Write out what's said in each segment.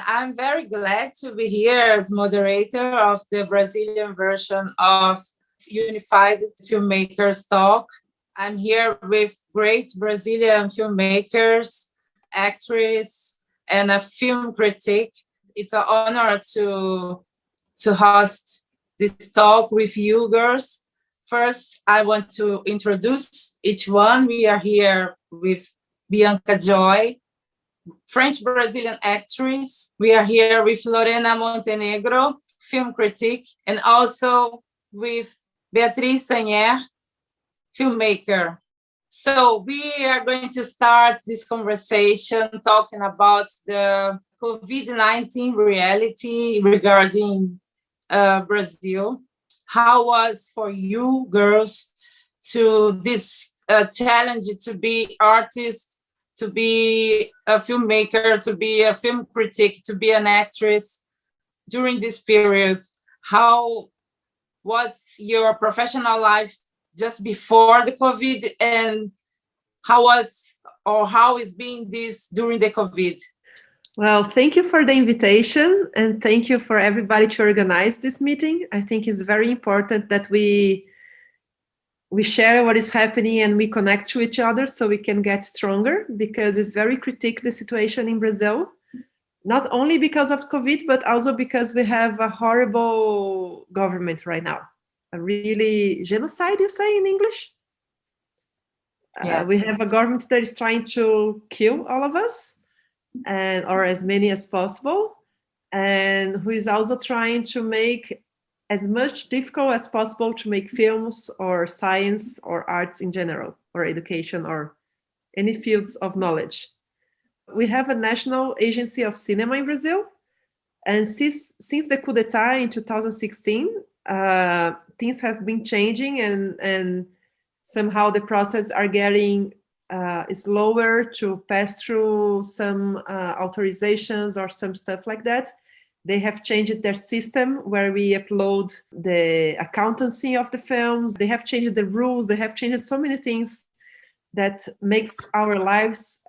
I'm very glad to be here as moderator of the Brazilian version of Unified Filmmakers Talk. I'm here with great Brazilian filmmakers, actress, and a film critic. It's an honor to host this talk with you girls. First, I want to introduce each one. We are here with Bianca Joy, French-Brazilian actress. We are here with Lorenna Montenegro, film critic, and also with Beatriz Seigner, filmmaker. So we are going to start this conversation talking about the COVID-19 reality regarding Brazil. How was for you girls to this challenge to be artists, to be a filmmaker, to be a film critic, to be an actress during this period? How was your professional life just before the COVID, and how is being this during the COVID? Well, thank you for the invitation, and thank you for everybody to organize this meeting. I think it's very important that we share what is happening and we connect to each other so we can get stronger, because it's very critical, the situation in Brazil, not only because of COVID, but also because we have a horrible government right now. A really genocide, you say in English? Yeah. We have a government that is trying to kill all of us, or as many as possible, and who is also trying to make as much difficult as possible to make films or science or arts in general, or education or any fields of knowledge. We have a national agency of cinema in Brazil, and since the coup d'etat in 2016, things have been changing, and somehow the process are getting slower to pass through some authorizations or some stuff like that. They have changed their system where we upload the accountancy of the films. They have changed the rules. They have changed so many things that makes our lives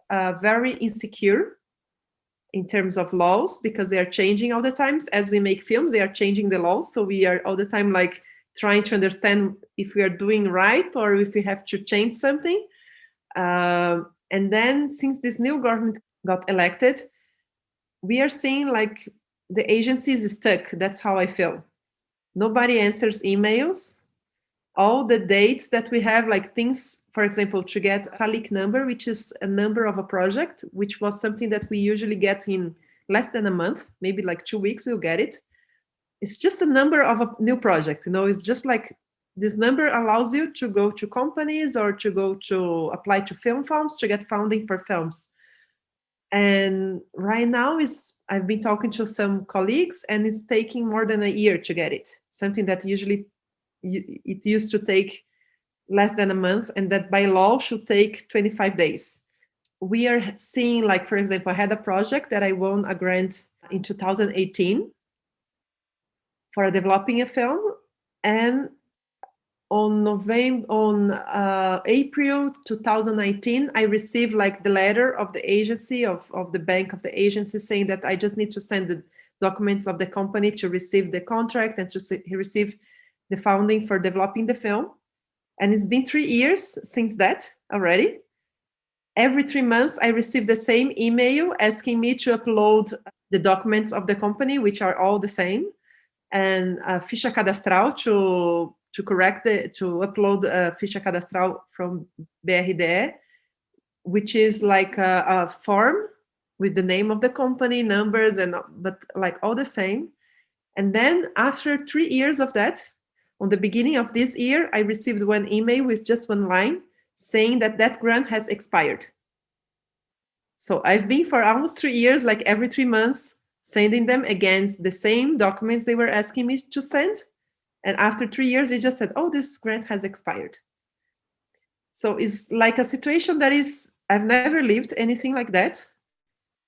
very insecure in terms of laws, because they are changing all the times. As we make films, they are changing the laws. So we are all the time like trying to understand if we are doing right or if we have to change something. And then since this new government got elected, we are seeing like the agency is stuck. That's how I feel. Nobody answers emails. All the dates that we have, like things, for example, to get SALIC number, which is a number of a project, which was something that we usually get in less than a month, maybe like 2 weeks, we'll get it. It's just a number of a new project. It's just like this number allows you to go to companies or to go to apply to film farms to get funding for films. And right now I've been talking to some colleagues, and it's taking more than a year to get it. Something that usually it used to take less than a month, and that by law should take 25 days. We are seeing, like, for example, I had a project that I won a grant in 2018 for developing a film, and on April 2019, I received like the letter of the agency, of the bank of the agency, saying that I just need to send the documents of the company to receive the contract and to receive the funding for developing the film. And it's been 3 years since that already. Every 3 months, I receive the same email asking me to upload the documents of the company, which are all the same, and a ficha cadastral to upload a ficha cadastral from BRDE, which is like a form with the name of the company, numbers, but like all the same. And then after 3 years of that, on the beginning of this year, I received one email with just one line saying that grant has expired. So I've been for almost 3 years, like every 3 months, sending them against the same documents they were asking me to send. And after 3 years, they just said, oh, this grant has expired. So it's like a situation that I've never lived anything like that.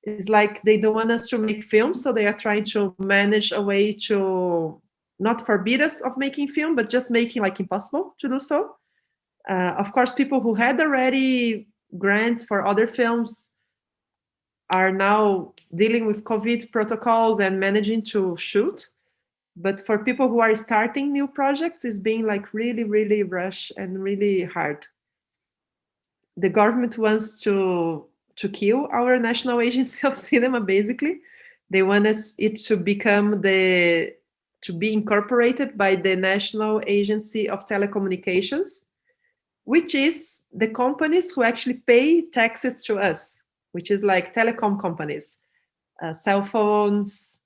It's like they don't want us to make films, so they are trying to manage a way to not forbid us of making film, but just making like impossible to do so. Of course, people who had already grants for other films are now dealing with COVID protocols and managing to shoot. But for people who are starting new projects, it's being like really, really rush and really hard. The government wants to kill our National Agency of Cinema, basically. They want it to become to be incorporated by the National Agency of Telecommunications, which is the companies who actually pay taxes to us, which is like telecom companies, cell phones,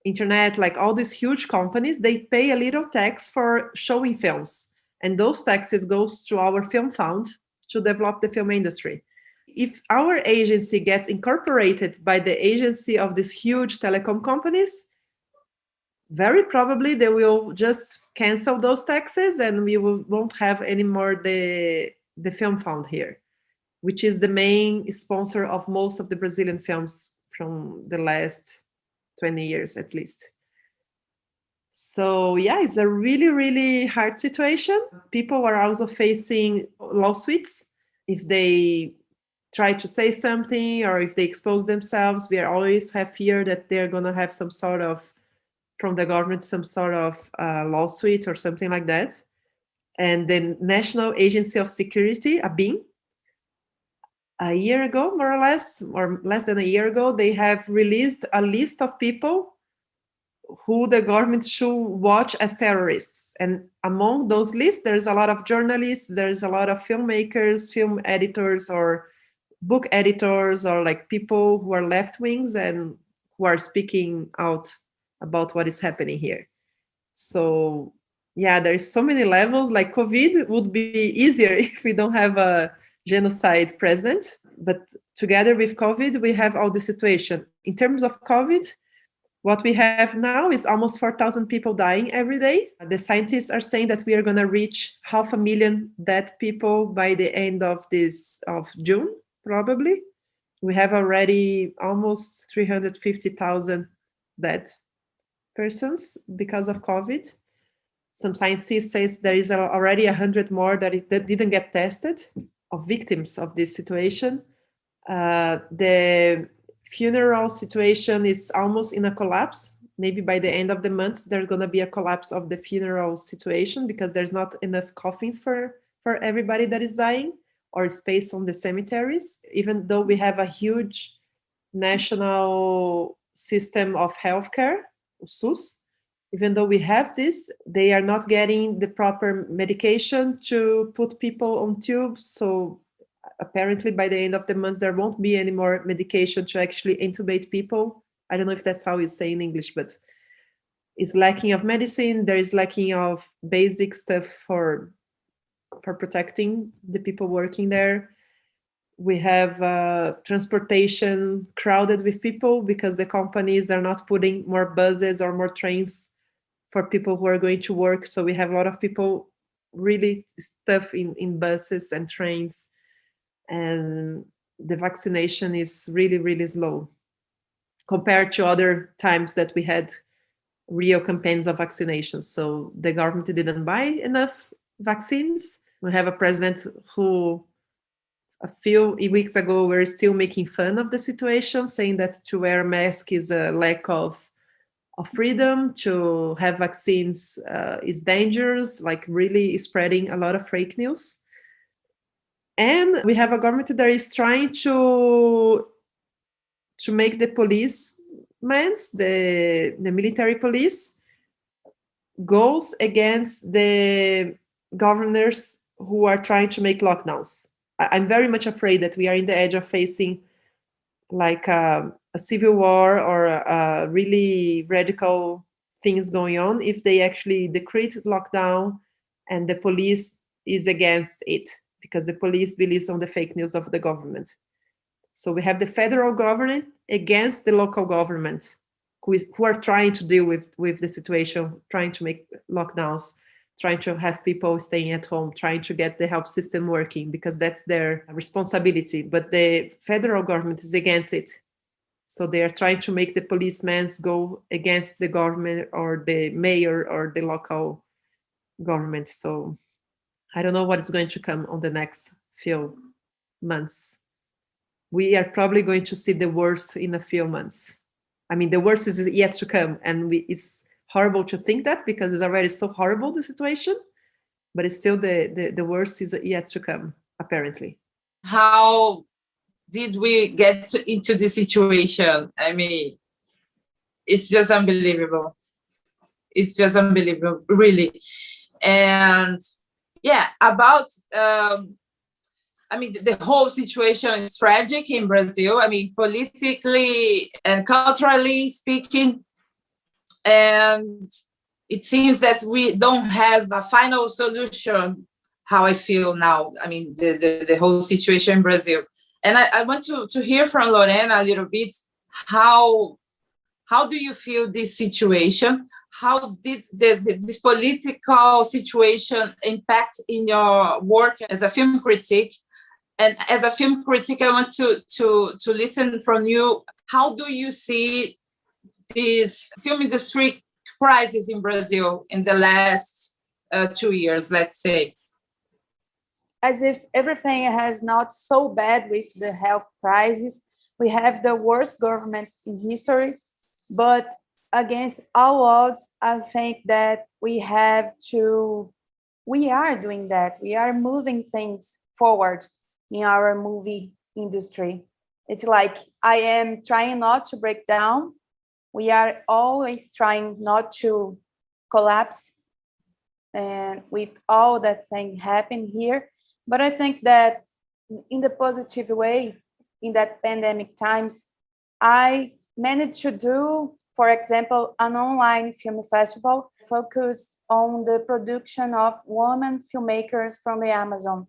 internet, like all these huge companies. They pay a little tax for showing films. And those taxes goes to our film fund to develop the film industry. If our agency gets incorporated by the agency of these huge telecom companies, very probably they will just cancel those taxes and we won't have anymore the film fund here, which is the main sponsor of most of the Brazilian films from the last 20 years at least. So yeah, it's a really, really hard situation. People are also facing lawsuits if they try to say something or if they expose themselves. We always have fear that they're going to have some sort of, from the government, some sort of lawsuit or something like that. And the National Agency of Security, ABIN, a year ago, more or less than a year ago, they have released a list of people who the government should watch as terrorists. And among those lists, there's a lot of journalists, there's a lot of filmmakers, film editors, or book editors, or like people who are left wings and who are speaking out about what is happening here. So yeah, there's so many levels. Like COVID would be easier if we don't have a genocide president, but together with COVID, we have all the situation. In terms of COVID, what we have now is almost 4,000 people dying every day. The scientists are saying that we are going to reach 500,000 dead people by the end of June, probably. We have already almost 350,000 dead persons because of COVID. Some scientists say there is already 100 more that didn't get tested, of victims of this situation. The funeral situation is almost in a collapse. Maybe by the end of the month, there's going to be a collapse of the funeral situation because there's not enough coffins for everybody that is dying or space on the cemeteries. Even though we have a huge national system of healthcare, SUS, even though we have this, they are not getting the proper medication to put people on tubes. So apparently by the end of the month, there won't be any more medication to actually intubate people. I don't know if that's how you say in English, but it's lacking of medicine. There is lacking of basic stuff for protecting the people working there. We have transportation crowded with people because the companies are not putting more buses or more trains for people who are going to work. So we have a lot of people really stuck in buses and trains. And the vaccination is really, really slow compared to other times that we had real campaigns of vaccinations. So the government didn't buy enough vaccines. We have a president who a few weeks ago were still making fun of the situation, saying that to wear a mask is a lack of freedom, to have vaccines is dangerous, like really spreading a lot of fake news. And we have a government that is trying to make the policemen, the military police, goes against the governors who are trying to make lockdowns. I'm very much afraid that we are in the edge of facing like a civil war or a really radical things going on if they actually decree lockdown and the police is against it, because the police believes on the fake news of the government. So we have the federal government against the local government who are trying to deal with the situation, trying to make lockdowns, trying to have people staying at home, trying to get the health system working, because that's their responsibility. But the federal government is against it. So they are trying to make the policemen go against the government or the mayor or the local government. So I don't know what is going to come on the next few months. we are probably going to see the worst in a few months. I mean, the worst is yet to come, and it's horrible to think that because it's already so horrible, the situation, but it's still the worst is yet to come, apparently. How did we get into this situation? I mean, it's just unbelievable. It's just unbelievable, really. And yeah, about I mean, the whole situation is tragic in Brazil. I mean, politically and culturally speaking. And it seems that we don't have a final solution, how I feel now. I mean, the whole situation in Brazil. And I want to hear from Lorenna a little bit. How do you feel this situation? How did this political situation impact in your work as a film critic? And as a film critic, I want to listen from you. How do you see this film industry crisis in Brazil in the last 2 years, let's say? As if everything has not so bad with the health crisis. We have the worst government in history, but against all odds, I think that we are doing that. We are moving things forward in our movie industry. It's like I am trying not to break down. We are always trying not to collapse, and with all that thing happen here. But I think that in the positive way, in that pandemic times, I managed to do, for example, an online film festival focused on the production of women filmmakers from the Amazon,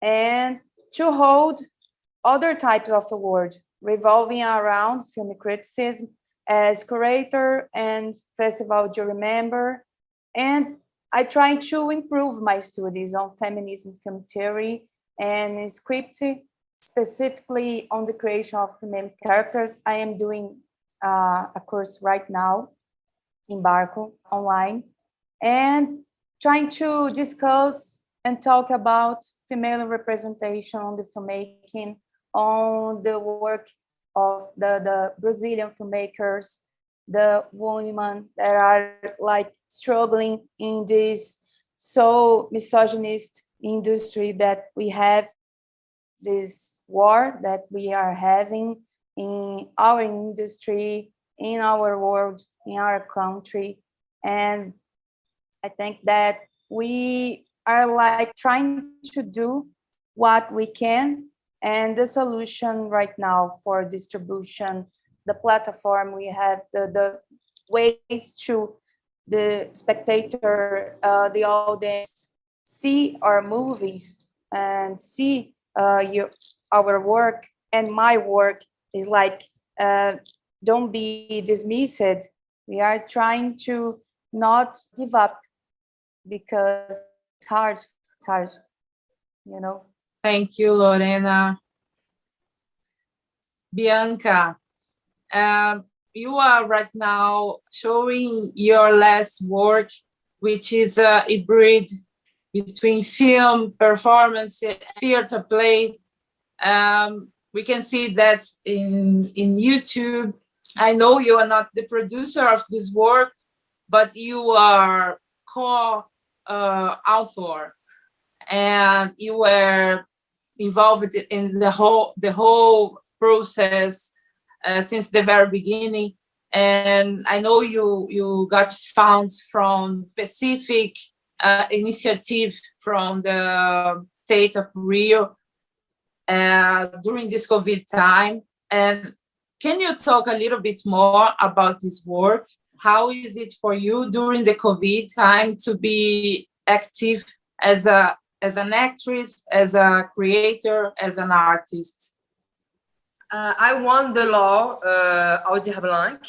and to hold other types of award revolving around film criticism as curator and festival jury member. And I try to improve my studies on feminism film theory and script, specifically on the creation of female characters. I am doing a course right now in Barco online, and trying to discuss and talk about female representation on the filmmaking, on the work of the Brazilian filmmakers, the women that are like struggling in this so misogynist industry that we have, this war that we are having in our industry, in our world, in our country. And I think that we are like trying to do what we can, and the solution right now for distribution, the platform we have, the ways to the spectator, the audience, see our movies and see our work and my work is like, don't be dismissed. We are trying to not give up because it's hard, you know. Thank you, Lorenna. Bianca, you are right now showing your last work, which is a hybrid between film, performance, theater play. We can see that in YouTube. I know you are not the producer of this work, but you are co-author, and you were involved in the whole process since the very beginning. And I know you got funds from specific initiative from the state of Rio during this COVID time. And can you talk a little bit more about this work? How is it for you during the COVID time to be active as an actress, as a creator, as an artist? I won the law Aldir Blanc,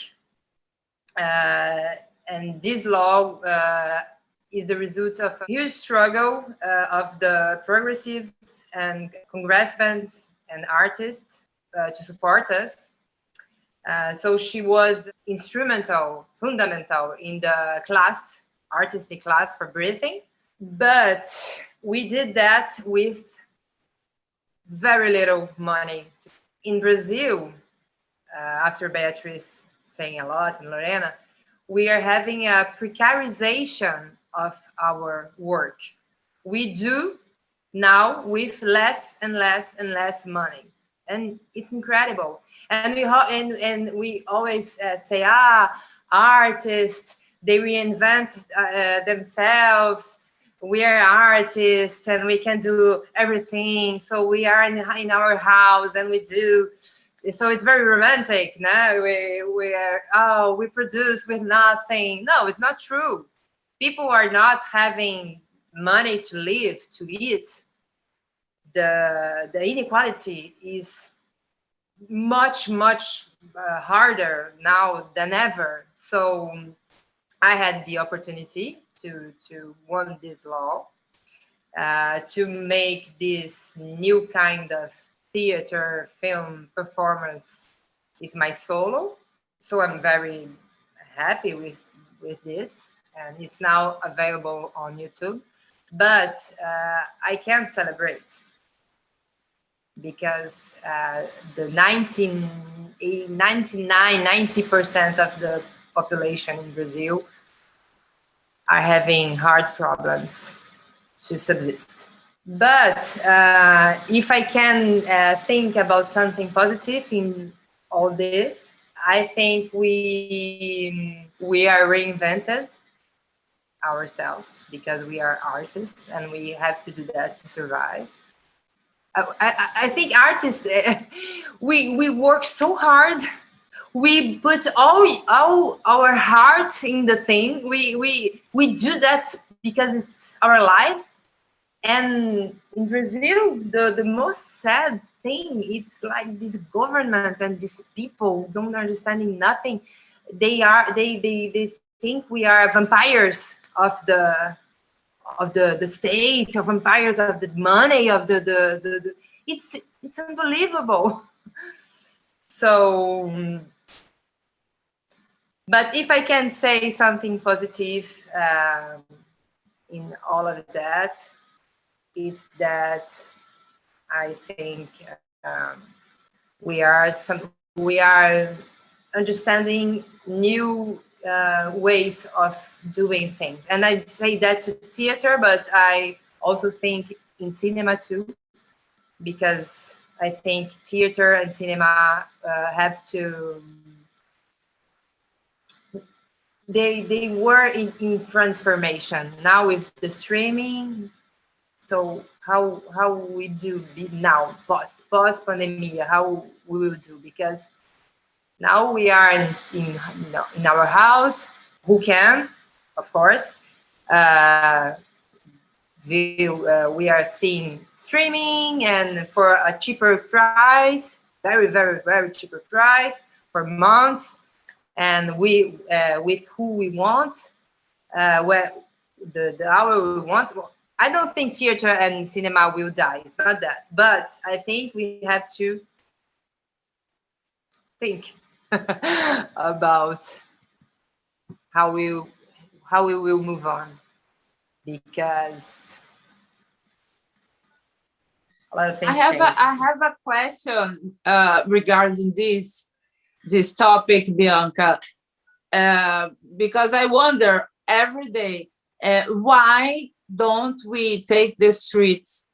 and this law is the result of a huge struggle of the progressives and congressmen and artists to support us. So she was instrumental, fundamental in the class, artistic class for breathing. But we did that with very little money. in Brazil, after Beatriz saying a lot and Lorenna, we are having a precarization of our work. We do now with less and less and less money, and it's incredible. And we always say, artists, they reinvent themselves. We are artists and we can do everything. So we are in our house and we do. So it's very romantic. No, we produce with nothing. No, it's not true. People are not having money to live, to eat. The inequality is much harder now than ever. So I had the opportunity to won this law, to make this new kind of theater film performance is my solo. So I'm very happy with this, and it's now available on YouTube. But I can't celebrate because the 90% of the population in Brazil are having hard problems to subsist. But if I can think about something positive in all this, I think we are reinvented ourselves because we are artists and we have to do that to survive. I think artists, we work so hard. We put all our heart in the thing. We do that because it's our lives. And in Brazil, the most sad thing, it's like this government and these people don't understanding nothing. They think we are vampires of the state, of vampires of the money, of the it's unbelievable. So, but if I can say something positive in all of that, it's that I think we are understanding new ways of doing things. And I say that to theater, but I also think in cinema too, because I think theater and cinema have to, they were in transformation. Now with the streaming, so how we do now, post pandemia, how we will do, because now we are in our house, who can, of course, we are seeing streaming and for a cheaper price, very cheaper price for months, and we with who we want, where the hour we want. I don't think theater and cinema will die. It's not that, but I think we have to think about how we will move on, because a lot of things change. I have a question regarding this topic, Bianca, because I wonder every day why don't we take the streets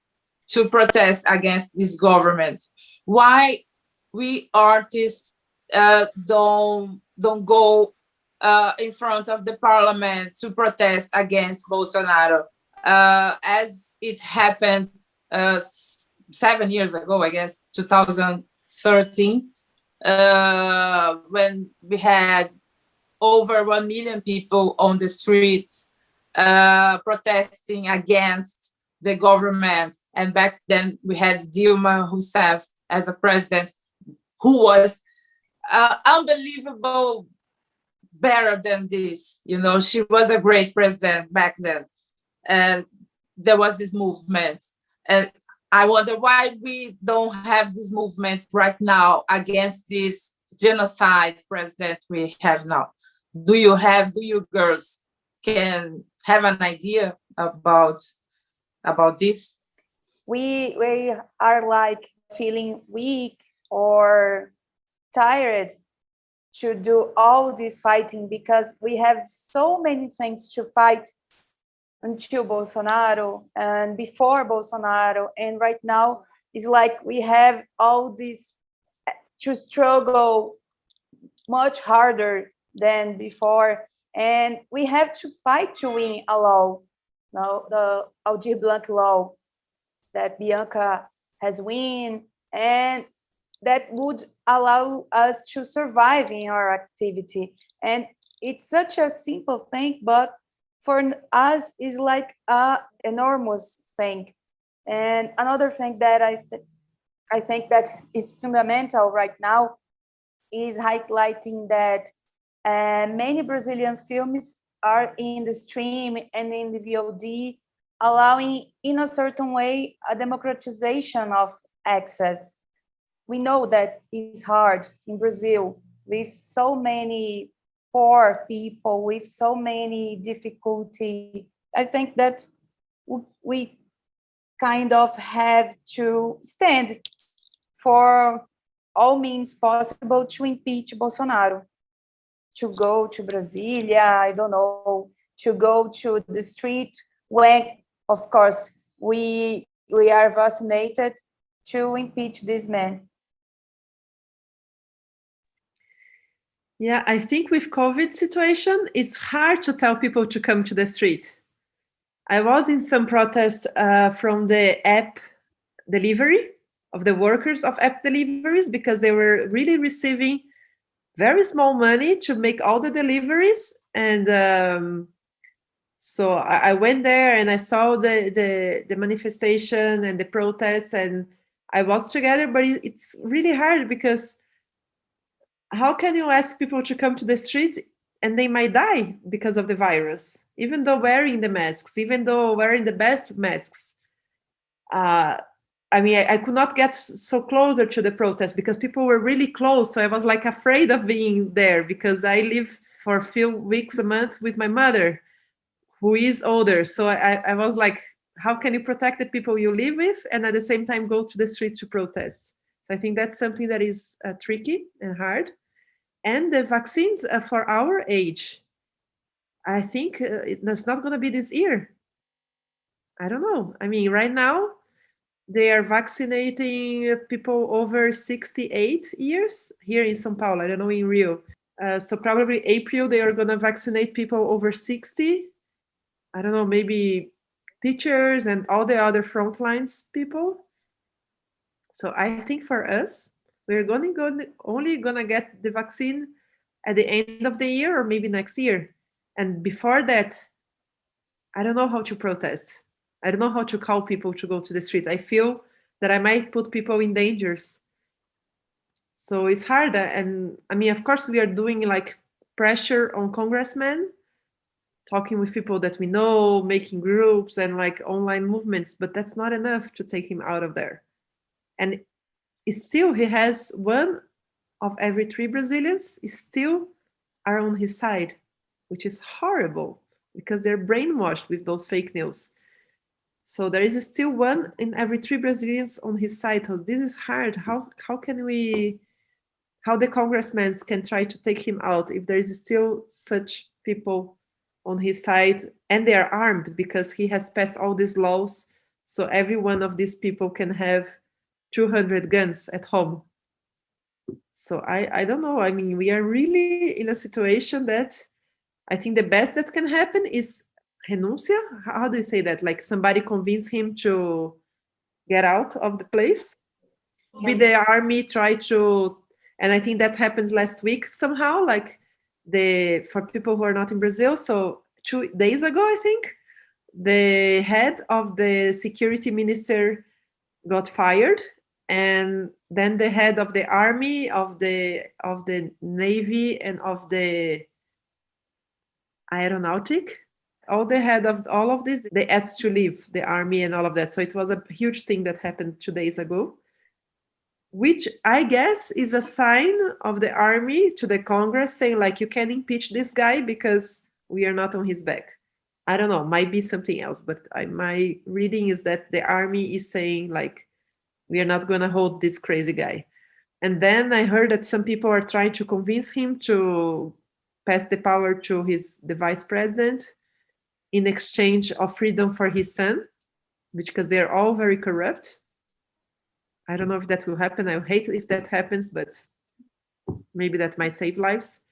to protest against this government? Why we artists don't go in front of the parliament to protest against Bolsonaro, as it happened 7 years ago, I guess, 2013, when we had over 1 million people on the streets protesting against the government. And back then we had Dilma Rousseff as a president, who was unbelievable better than this. You know, she was a great president back then. And there was this movement. And I wonder why we don't have this movement right now against this genocide president we have now. Do you girls can have an idea about this? We are like feeling weak or tired to do all this fighting, because we have so many things to fight until Bolsonaro and before Bolsonaro. And right now it's like we have all this to struggle much harder than before. And we have to fight to win a law, the Aldir Blanc law that Bianca has won, and that would allow us to survive in our activity. And it's such a simple thing, but for us is like a enormous thing. And another thing that I think that is fundamental right now is highlighting that many Brazilian films are in the stream and in the VOD, allowing in a certain way a democratization of access. We know that it's hard in Brazil with so many poor people, with so many difficulty. I think that we kind of have to stand for all means possible to impeach Bolsonaro, to go to Brasilia, I don't know, to go to the street when, of course, we are vaccinated, to impeach this man. Yeah, I think with COVID situation, it's hard to tell people to come to the street. I was in some protest from the app delivery, of the workers of app deliveries, because they were really receiving very small money to make all the deliveries. And so I went there and I saw the manifestation and the protests, and I was together, but it's really hard, because how can you ask people to come to the street and they might die because of the virus, even though wearing the masks, even though wearing the best masks? I mean, I could not get so closer to the protest because people were really close. So I was like afraid of being there, because I live for a few weeks, a month with my mother, who is older. So I was like, how can you protect the people you live with and at the same time go to the street to protest? So I think that's something that is tricky and hard. And the vaccines for our age, I think it's not going to be this year. I don't know. I mean, right now, they are vaccinating people over 68 years here in São Paulo. I don't know in Rio. So probably April, they are going to vaccinate people over 60. I don't know, maybe teachers and all the other frontlines people. So I think for us, we're only gonna get the vaccine at the end of the year or maybe next year. And before that, I don't know how to protest. I don't know how to call people to go to the street. I feel that I might put people in dangers. So it's hard. And I mean, of course, we are doing like pressure on congressmen, talking with people that we know, making groups and like online movements, but that's not enough to take him out of there. And still, he has 1 of every 3 Brazilians still are on his side, which is horrible because they're brainwashed with those fake news. So there is still 1 in every 3 Brazilians on his side. So this is hard. How the congressmen can try to take him out if there is still such people on his side, and they are armed because he has passed all these laws. So every one of these people can have 200 guns at home. So I don't know. I mean, we are really in a situation that I think the best that can happen is renuncia. How do you say that? Like somebody convince him to get out of the place. Maybe the army try to, and I think that happens last week somehow, like for people who are not in Brazil. So 2 days ago, I think, the head of the security minister got fired, and then the head of the army, of the navy, and of the aeronautic, all the head of all of this, they asked to leave the army and all of that. So it was a huge thing that happened 2 days ago, which I guess is a sign of the army to the Congress saying like, you can impeach this guy because we are not on his back. I don't know, might be something else, but my reading is that the army is saying like, we are not going to hold this crazy guy. And then I heard that some people are trying to convince him to pass the power to the vice president in exchange of freedom for his son, because they're all very corrupt. I don't know if that will happen. I hate if that happens, but maybe that might save lives.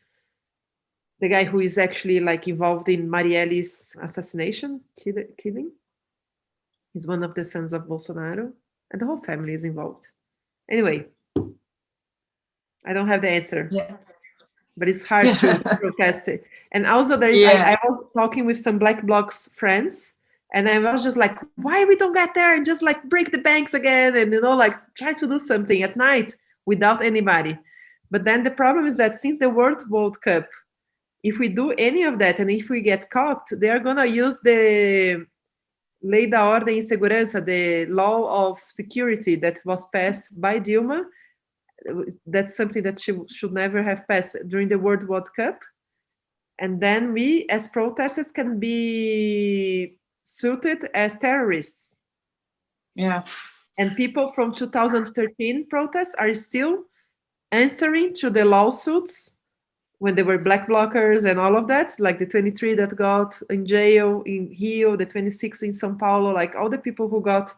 The guy who is actually like involved in Marielle's assassination, killing, is one of the sons of Bolsonaro, and the whole family is involved. Anyway, I don't have the answer, but it's hard to protest it. And also there is, I was talking with some Black Blocs friends, and I was just like, why we don't get there and just like break the banks again, and like try to do something at night without anybody. But then the problem is that since the World Cup, if we do any of that and if we get caught, they are gonna use the Lei da Ordem e Segurança, the law of security that was passed by Dilma. That's something that she should never have passed during the World Cup. And then we, as protesters, can be suited as terrorists. Yeah. And people from 2013 protests are still answering to the lawsuits when they were Black Blockers and all of that, like the 23 that got in jail in Rio, the 26 in São Paulo, like all the people who got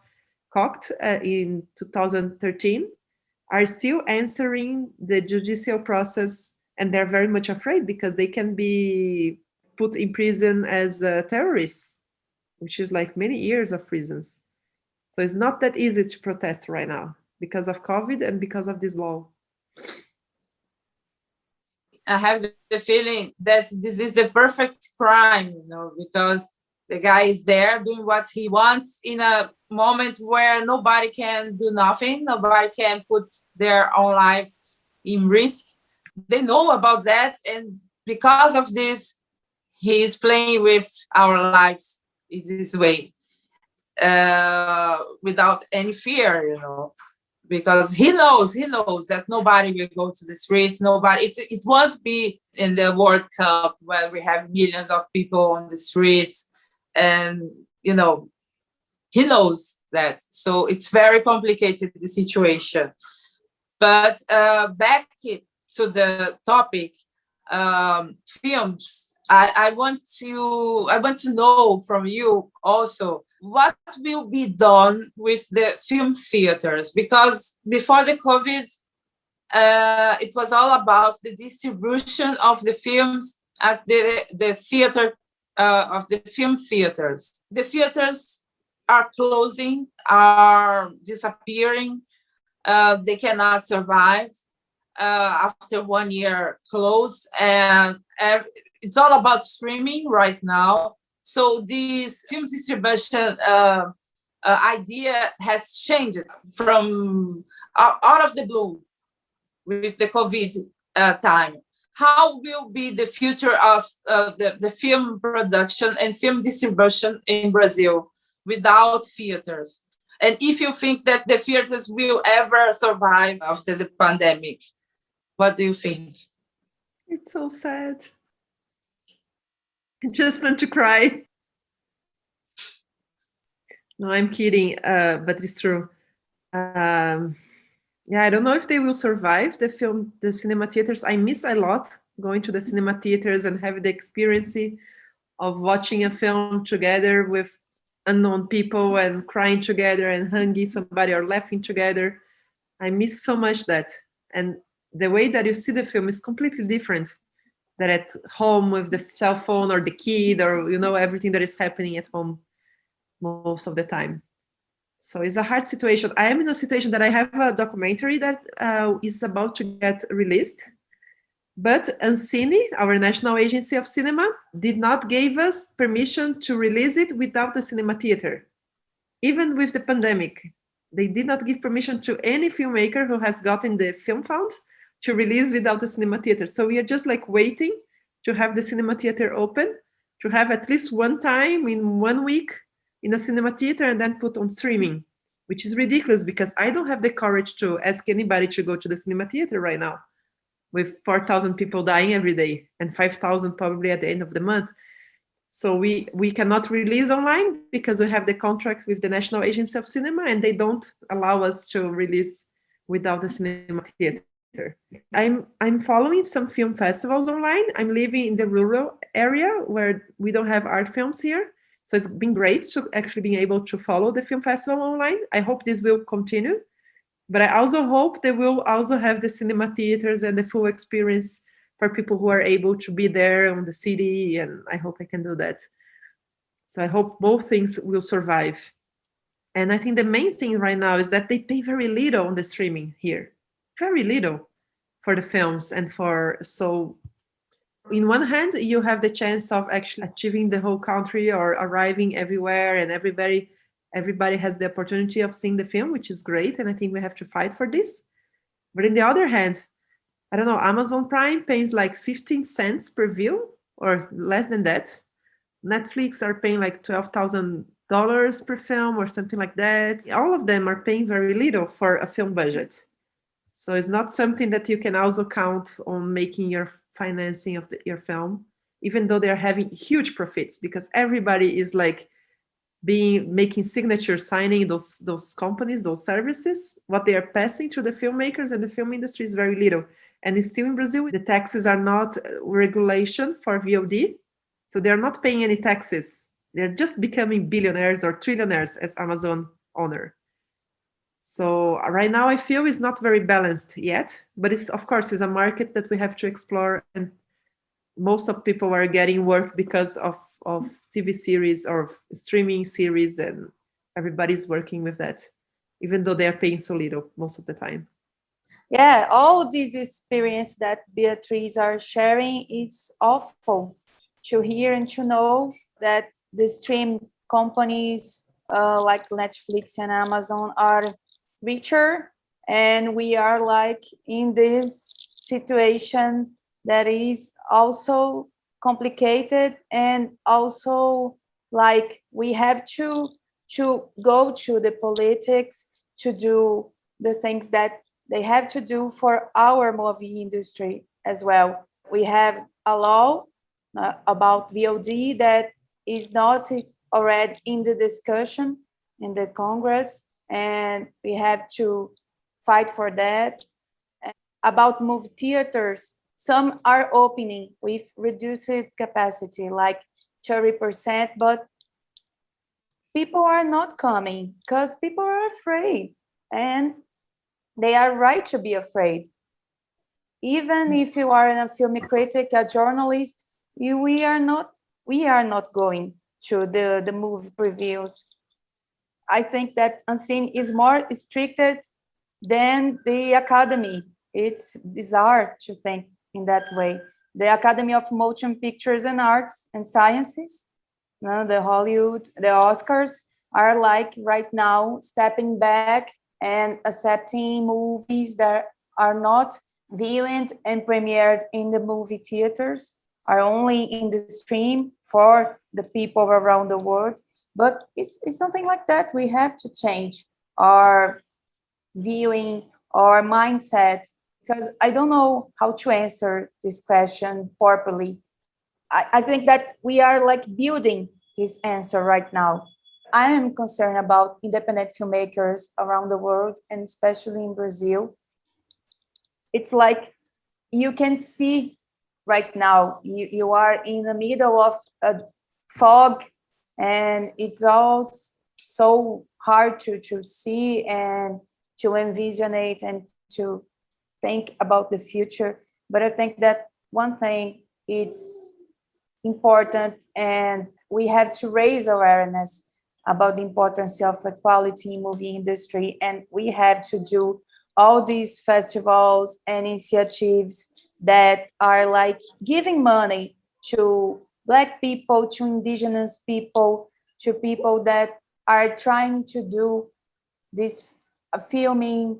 caught in 2013 are still answering the judicial process, and they're very much afraid because they can be put in prison as terrorists, which is like many years of prisons. So it's not that easy to protest right now because of COVID and because of this law. I have the feeling that this is the perfect crime, because the guy is there doing what he wants in a moment where nobody can do nothing, nobody can put their own lives in risk. They know about that, and because of this, he is playing with our lives in this way, without any fear, because he knows that nobody will go to the streets. Nobody, it won't be in the World Cup where we have millions of people on the streets, and he knows that. So it's very complicated, the situation. But back to the topic, films. I want to know from you also what will be done with the film theaters, because before the COVID, it was all about the distribution of the films at the theater of the film theaters. The theaters are closing, are disappearing. They cannot survive after 1 year closed, and it's all about streaming right now. So this film distribution idea has changed from out of the blue with the COVID time. How will be the future of the film production and film distribution in Brazil without theaters? And if you think that the theaters will ever survive after the pandemic, what do you think? It's so sad. I just want to cry. No, I'm kidding, but it's true. I don't know if they will survive the cinema theaters. I miss a lot going to the cinema theaters and having the experience of watching a film together with unknown people and crying together and hugging somebody or laughing together. I miss so much that. And the way that you see the film is completely different than at home with the cell phone or the kid or, everything that is happening at home most of the time. So it's a hard situation. I am in a situation that I have a documentary that is about to get released, but Ancine, our National Agency of Cinema, did not give us permission to release it without the cinema theater. Even with the pandemic, they did not give permission to any filmmaker who has gotten the film fund to release without the cinema theater. So we are just like waiting to have the cinema theater open, to have at least one time in 1 week in a cinema theater and then put on streaming, which is ridiculous because I don't have the courage to ask anybody to go to the cinema theater right now with 4,000 people dying every day and 5,000 probably at the end of the month. So we cannot release online because we have the contract with the National Agency of Cinema and they don't allow us to release without the cinema theater. I'm following some film festivals online. I'm living in the rural area where we don't have art films here. So it's been great to actually being able to follow the film festival online. I hope this will continue. But I also hope they will also have the cinema theaters and the full experience for people who are able to be there on the city. And I hope I can do that. So I hope both things will survive. And I think the main thing right now is that they pay very little on the streaming here. Very little for the films. And so in one hand, you have the chance of actually achieving the whole country or arriving everywhere, and everybody has the opportunity of seeing the film, which is great. And I think we have to fight for this. But on the other hand, I don't know, Amazon Prime pays like 15 cents per view or less than that. Netflix are paying like $12,000 per film or something like that. All of them are paying very little for a film budget. So it's not something that you can also count on making your financing of your film, even though they're having huge profits, because everybody is like making signatures, signing those companies, those services. What they are passing to the filmmakers and the film industry is very little. And it's still in Brazil, the taxes are not regulation for VOD. So they're not paying any taxes. They're just becoming billionaires or trillionaires as Amazon owner. So right now I feel it's not very balanced yet, but it's, of course, it's a market that we have to explore. And most of people are getting work because of TV series or streaming series, and everybody's working with that, even though they're paying so little most of the time. Yeah, all this experience that Beatriz are sharing is awful to hear and to know that the stream companies like Netflix and Amazon are richer, and we are like in this situation that is also complicated, and also like we have to go to the politics to do the things that they have to do for our movie industry as well. We have a law about VOD that is not already in the discussion in the Congress, and we have to fight for that. About movie theaters, some are opening with reduced capacity, like 30%, but people are not coming because people are afraid, and they are right to be afraid. Even if you are a film critic, a journalist, we are not going to the movie previews. I think that Unseen is more restricted than the Academy. It's bizarre to think in that way. The Academy of Motion Pictures and Arts and Sciences, the Hollywood, the Oscars are like right now stepping back and accepting movies that are not viewed and premiered in the movie theaters, are only in the stream for the people around the world. But it's something like that. We have to change our viewing, our mindset, because I don't know how to answer this question properly. I think that we are like building this answer right now. I am concerned about independent filmmakers around the world, and especially in Brazil. It's like you can see right now, you are in the middle of a fog, and it's all so hard to see and to envisionate and to think about the future. But I think that one thing it's important, and we have to raise awareness about the importance of equality in movie industry, and we have to do all these festivals and initiatives that are like giving money to Black people, to indigenous people, to people that are trying to do this filming,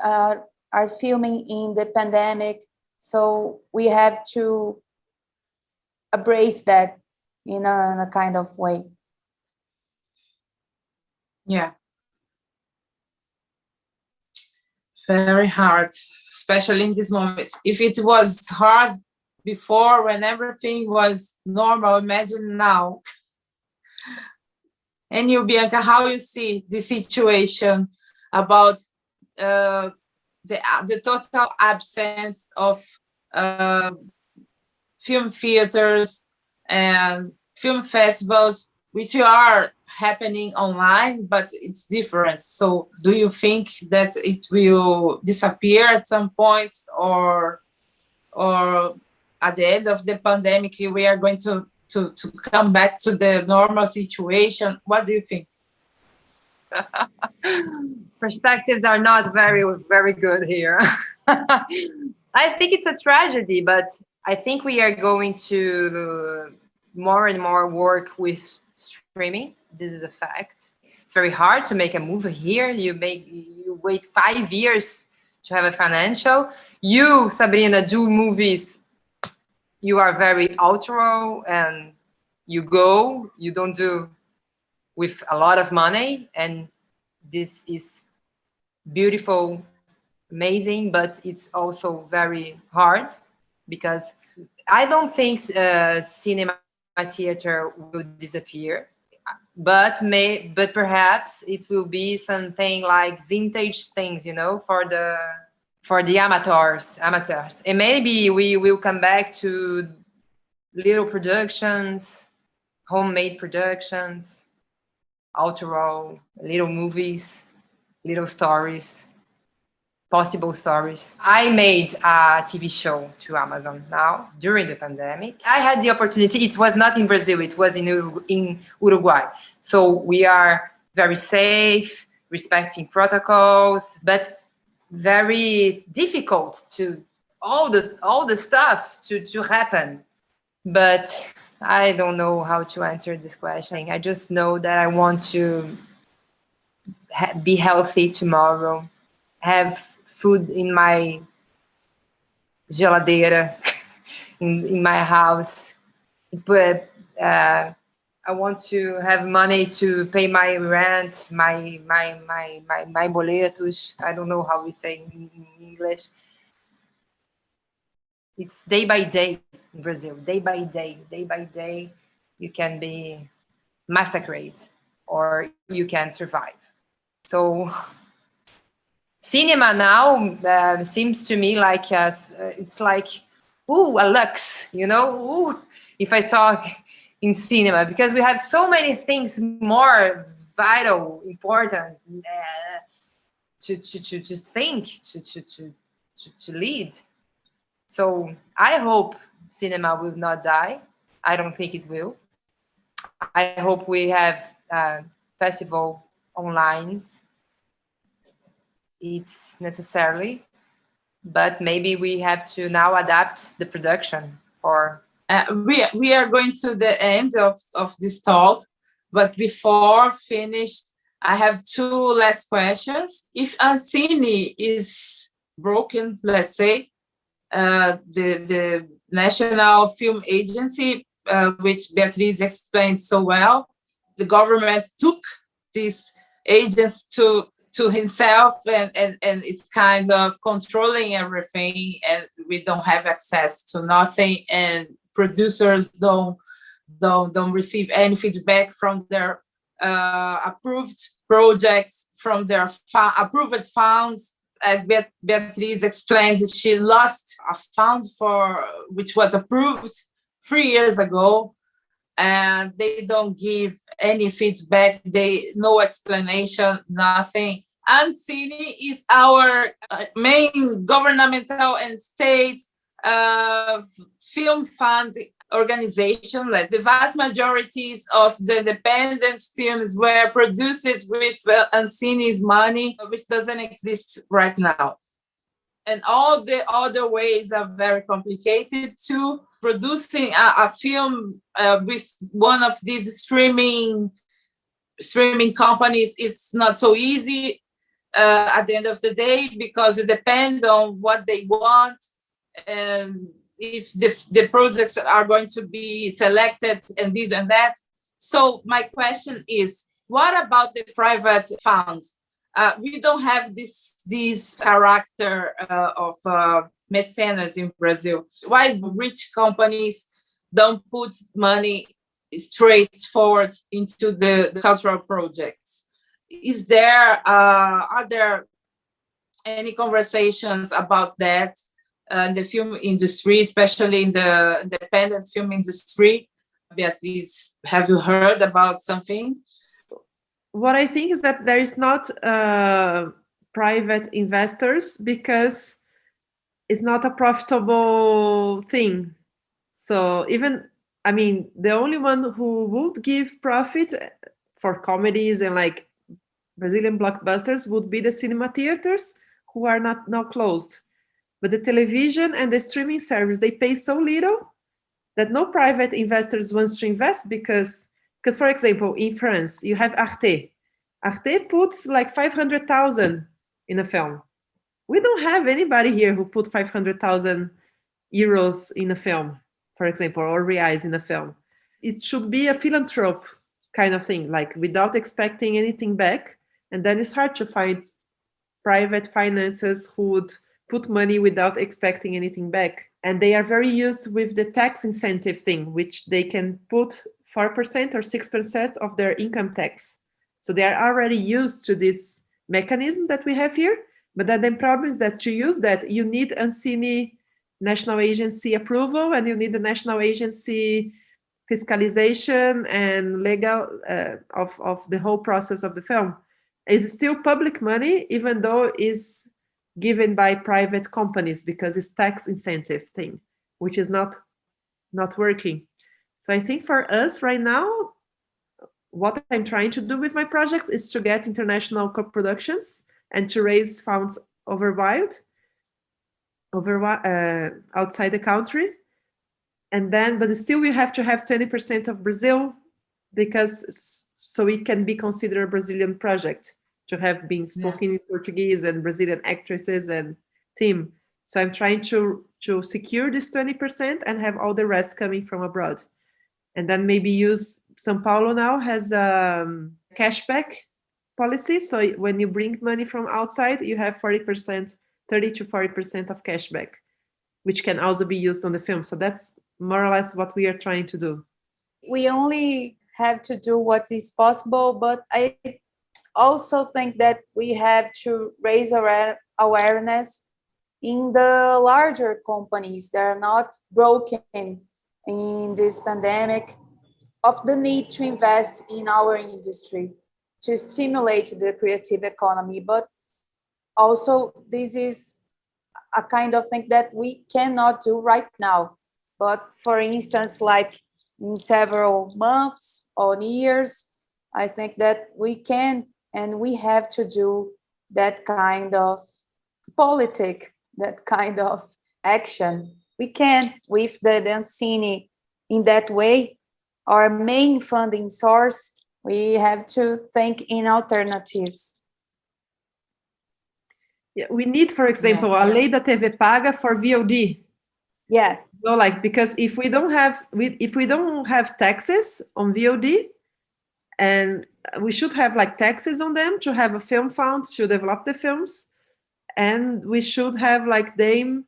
are filming in the pandemic. So we have to embrace that in a kind of way. Yeah. Very hard, especially in this moment. If it was hard before, when everything was normal, imagine now. And you, Bianca, how you see the situation about the total absence of film theaters and film festivals, which are happening online, but it's different. So do you think that it will disappear at some point, or at the end of the pandemic, we are going to come back to the normal situation? What do you think? Perspectives are not very, very good here. I think it's a tragedy, but I think we are going to more and more work with streaming. This is a fact. It's very hard to make a movie here. You wait 5 years to have a financial. You, Sabrina, do movies. You are very author and you don't do with a lot of money, and this is beautiful, amazing, but it's also very hard, because I don't think cinema theater will disappear, but perhaps it will be something like vintage things, for the amateurs, and maybe we will come back to little productions, homemade productions, author, little movies, little stories, possible stories. I made a TV show to Amazon now during the pandemic. I had the opportunity. It was not in Brazil, it was in Uruguay. So we are very safe, respecting protocols, but very difficult to all the stuff to happen. But I don't know how to answer this question. I just know that I want to be healthy tomorrow, have food in my geladeira, in my house. But I want to have money to pay my rent, my boletos. I don't know how we say in English. It's day by day in Brazil. Day by day, you can be massacred or you can survive. So cinema now seems to me like it's like, ooh, a lux, ooh, if I talk in cinema, because we have so many things more vital, important to think, to lead. So I hope cinema will not die. I don't think it will. I hope we have festival online. It's necessarily, but maybe we have to now adapt the production for. We are going to the end of this talk, but before finish, I have two last questions. If Ancine is broken, let's say, the National Film Agency, which Beatriz explained so well, the government took these agents to himself and is kind of controlling everything, and we don't have access to nothing, and producers don't receive any feedback from their approved projects, from their approved funds. As Beatriz explained, she lost a fund which was approved 3 years ago, and they don't give any feedback, no explanation, nothing. Ancine is our main governmental and state film fund organization. Like the vast majorities of the independent films were produced with Ancine's money, which doesn't exist right now. And all the other ways are very complicated too. Producing a film with one of these streaming companies is not so easy at the end of the day, because it depends on what they want and if the projects are going to be selected and this and that. So my question is, what about the private funds? We don't have this character of mecenas in Brazil. Why rich companies don't put money straight forward into the cultural projects? Are there any conversations about that in the film industry, especially in the independent film industry? Beatriz, have you heard about something? What I think is that there is not private investors because it's not a profitable thing. So even, I mean, the only one who would give profit for comedies and like Brazilian blockbusters would be the cinema theaters, who are not now closed. But the television and the streaming service, they pay so little that no private investors wants to invest because for example, in France, you have Arte. Arte puts like 500,000 in a film. We don't have anybody here who put 500,000 euros in a film, for example, or reais in a film. It should be a philanthrope kind of thing, like without expecting anything back. And then it's hard to find private finances who would put money without expecting anything back. And they are very used with the tax incentive thing, which they can put 4% or 6% of their income tax. So they are already used to this mechanism that we have here. But then the problem is that to use that, you need Ancine National Agency approval, and you need the National Agency fiscalization and legal of the whole process of the film. It's still public money, even though it's given by private companies because it's tax incentive thing, which is not working. So I think for us right now, what I'm trying to do with my project is to get international co-productions and to raise funds outside the country. And then, but still we have to have 20% of Brazil because so it can be considered a Brazilian project to have been spoken in Portuguese and Brazilian actresses and team. So I'm trying to secure this 20% and have all the rest coming from abroad. And then maybe use São Paulo now has a cashback policy. So when you bring money from outside, you have 30% to 40% of cashback, which can also be used on the film. So that's more or less what we are trying to do. We only have to do what is possible, but I also think that we have to raise awareness in the larger companies that are not broken in this pandemic of the need to invest in our industry to stimulate the creative economy. But also this is a kind of thing that we cannot do right now. But for instance, like in several months or years, I think that we can and we have to do that kind of politic, that kind of action. We can, with the Ancine in that way, our main funding source, we have to think in alternatives. Yeah, we need, for example, a lei da TV paga for VOD. Yeah. So like, because if we don't have taxes on VOD, and we should have like taxes on them to have a film fund to develop the films, and we should have like them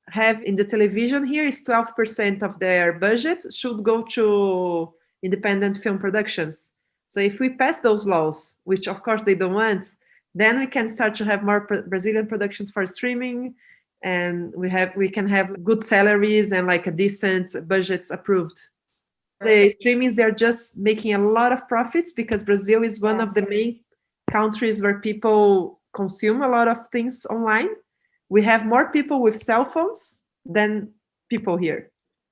have in the television here is 12% of their budget should go to independent film productions. So if we pass those laws, which of course they don't want, then we can start to have more Brazilian productions for streaming, and we can have good salaries and like a decent budgets approved. The streamings, they're just making a lot of profits because Brazil is one of the main countries where people consume a lot of things online. We have more people with cell phones than people here.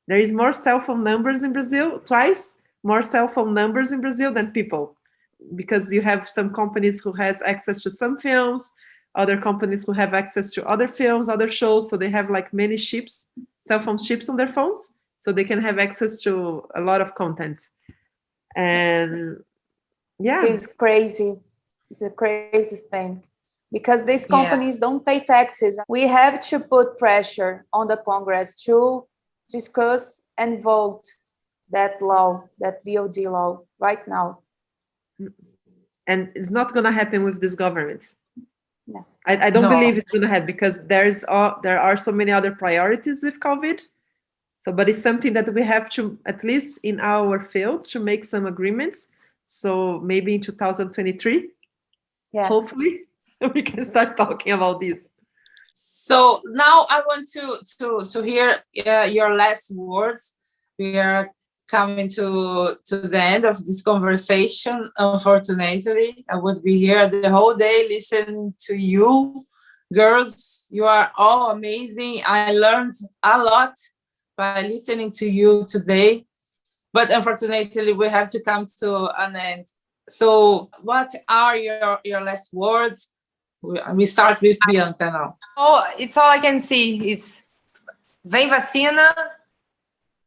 There is more cell phone numbers in Brazil, twice more cell phone numbers in Brazil than people, because you have some companies who has access to some films, other companies who have access to other films, other shows. So they have like many chips, cell phone chips on their phones, so they can have access to a lot of content. And yeah, This is crazy. It's a crazy thing because these companies don't pay taxes. We have to put pressure on the Congress to discuss and vote that law, that VOD law right now. And it's not going to happen with this government. No. I don't believe it's going to happen because there are so many other priorities with COVID. So, but it's something that we have to, at least in our field, to make some agreements. So maybe in 2023, hopefully, we can start talking about this. So now I want to hear your last words. We are coming to the end of this conversation. Unfortunately, I would be here the whole day listening to you. Girls, you are all amazing. I learned a lot by listening to you today. But unfortunately, we have to come to an end. So what are your last words? We start with Bianca now. Oh, it's all I can see. It's vem vacina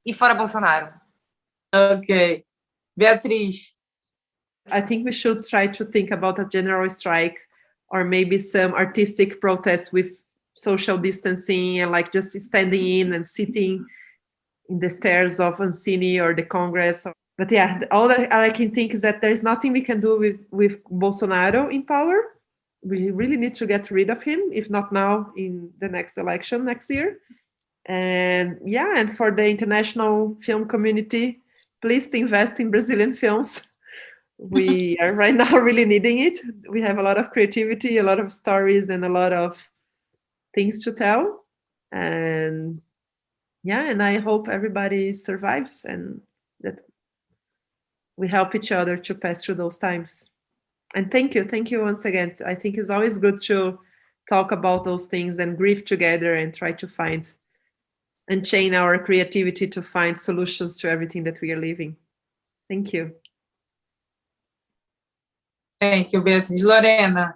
e fora Bolsonaro. Okay. Beatriz. I think we should try to think about a general strike or maybe some artistic protest with social distancing and like just standing in and sitting in the stairs of Ancine or the Congress. But yeah, all that I can think is that there's nothing we can do with Bolsonaro in power. We really need to get rid of him, if not now, in the next election next year. And yeah, and for the international film community, please invest in Brazilian films. We are right now really needing it. We have a lot of creativity, a lot of stories, and a lot of things to tell. And yeah, and I hope everybody survives and that we help each other to pass through those times. And thank you once again. I think it's always good to talk about those things and grieve together and try to find and chain our creativity to find solutions to everything that we are living. Thank you. Thank you, Beatriz. Lorenna.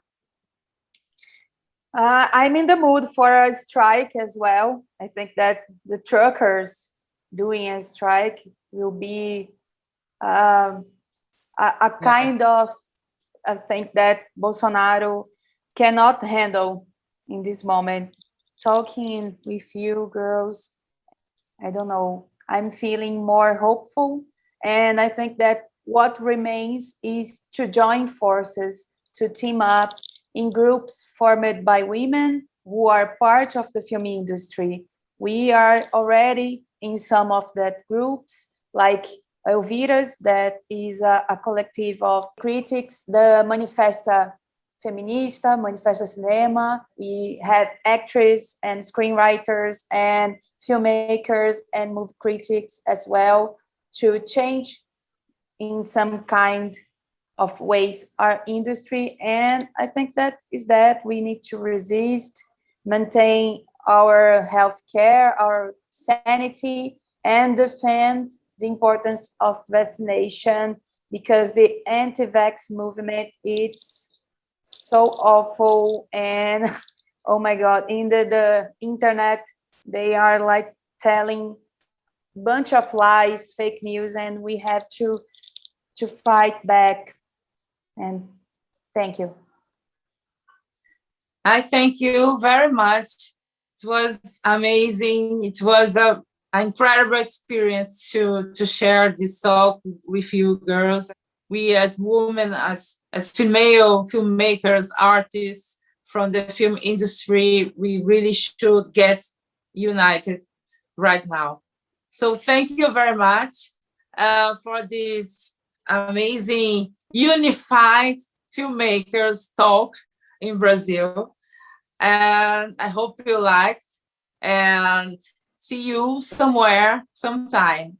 I'm in the mood for a strike as well. I think that the truckers doing a strike will be a kind of a thing that Bolsonaro cannot handle in this moment. Talking with you girls, I don't know, I'm feeling more hopeful. And I think that what remains is to join forces, to team up in groups formed by women who are part of the film industry. We are already in some of that groups, like Elvira's, that is a collective of critics, the Manifesta Feminista, Manifesta Cinema. We have actors and screenwriters and filmmakers and movie critics as well to change in some kind of ways our industry. And I think that is that we need to resist, maintain our healthcare, our sanity, and defend the importance of vaccination, because the anti-vax movement, it's so awful. And oh my God, in the internet, they are like telling a bunch of lies, fake news, and we have to fight back. And thank you. I thank you very much. It was amazing. It was an incredible experience to share this talk with you girls. We as women, as female filmmakers, artists from the film industry, we really should get united right now. So thank you very much for this amazing Unified Filmmakers Talk in Brazil. And I hope you liked, and see you somewhere, sometime.